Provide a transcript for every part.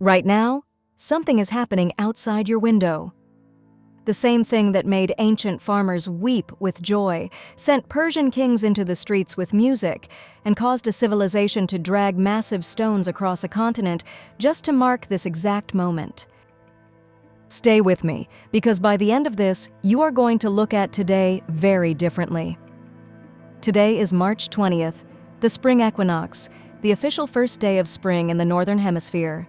Right now, something is happening outside your window. The same thing that made ancient farmers weep with joy, sent Persian kings into the streets with music, and caused a civilization to drag massive stones across a continent just to mark this exact moment. Stay with me, because by the end of this, you are going to look at today very differently. Today is March 20th, the Spring Equinox, the official first day of spring in the Northern Hemisphere.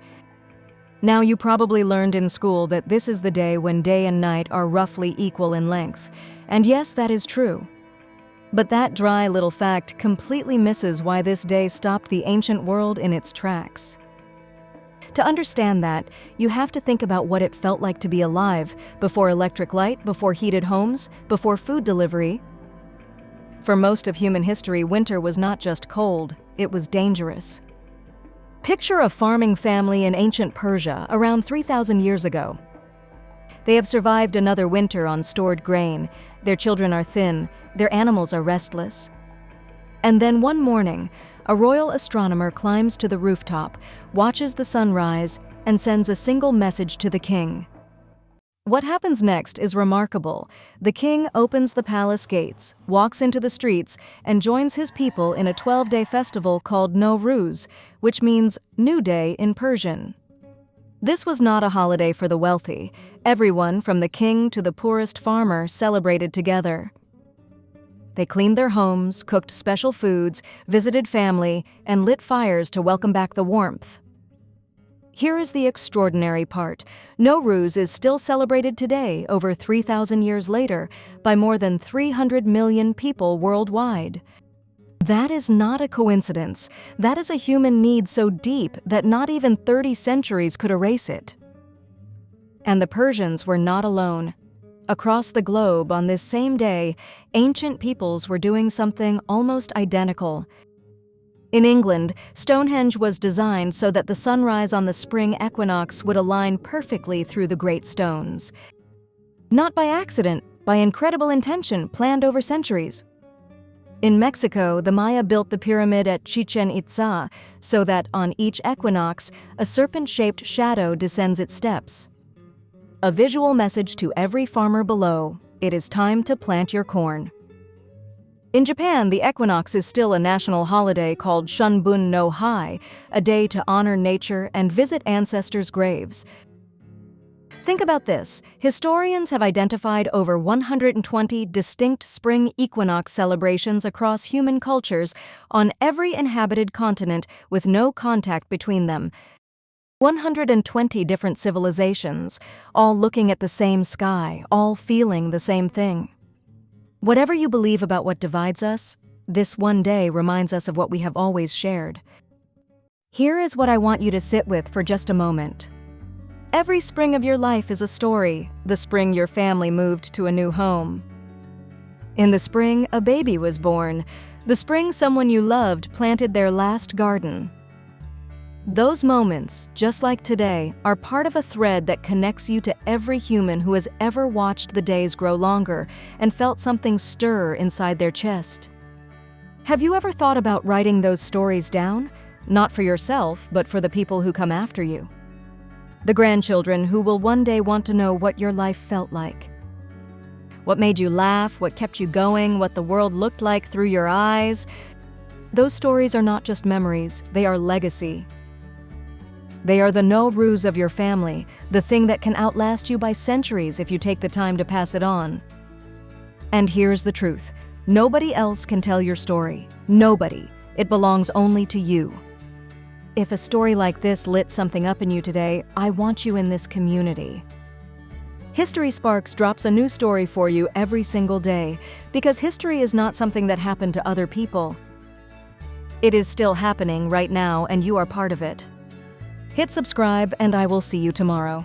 Now, you probably learned in school that this is the day when day and night are roughly equal in length. And yes, that is true. But that dry little fact completely misses why this day stopped the ancient world in its tracks. To understand that, you have to think about what it felt like to be alive before electric light, before heated homes, before food delivery. For most of human history, winter was not just cold, it was dangerous. Picture a farming family in ancient Persia around 3,000 years ago. They have survived another winter on stored grain, their children are thin, their animals are restless. And then one morning, a royal astronomer climbs to the rooftop, watches the sun rise, and sends a single message to the king. What happens next is remarkable. The king opens the palace gates, walks into the streets, and joins his people in a 12-day festival called Nowruz, which means New Day in Persian. This was not a holiday for the wealthy. Everyone, from the king to the poorest farmer, celebrated together. They cleaned their homes, cooked special foods, visited family, and lit fires to welcome back the warmth. Here is the extraordinary part. Nowruz is still celebrated today, over 3,000 years later, by more than 300 million people worldwide. That is not a coincidence. That is a human need so deep that not even 30 centuries could erase it. And the Persians were not alone. Across the globe, on this same day, ancient peoples were doing something almost identical. In England, Stonehenge was designed so that the sunrise on the spring equinox would align perfectly through the great stones. Not by accident, by incredible intention planned over centuries. In Mexico, the Maya built the pyramid at Chichen Itza so that on each equinox, a serpent-shaped shadow descends its steps. A visual message to every farmer below: it is time to plant your corn. In Japan, the equinox is still a national holiday called Shunbun no Hai, a day to honor nature and visit ancestors' graves. Think about this. Historians have identified over 120 distinct spring equinox celebrations across human cultures on every inhabited continent with no contact between them. 120 different civilizations, all looking at the same sky, all feeling the same thing. Whatever you believe about what divides us, this one day reminds us of what we have always shared. Here is what I want you to sit with for just a moment. Every spring of your life is a story, the spring your family moved to a new home. In the spring, a baby was born. The spring someone you loved planted their last garden. Those moments, just like today, are part of a thread that connects you to every human who has ever watched the days grow longer and felt something stir inside their chest. Have you ever thought about writing those stories down? Not for yourself, but for the people who come after you. The grandchildren who will one day want to know what your life felt like. What made you laugh, what kept you going, what the world looked like through your eyes. Those stories are not just memories, they are legacy. They are the Nowruz of your family, the thing that can outlast you by centuries if you take the time to pass it on. And here's the truth. Nobody else can tell your story. Nobody. It belongs only to you. If a story like this lit something up in you today, I want you in this community. History Sparks drops a new story for you every single day, because history is not something that happened to other people. It is still happening right now, and you are part of it. Hit subscribe, and I will see you tomorrow.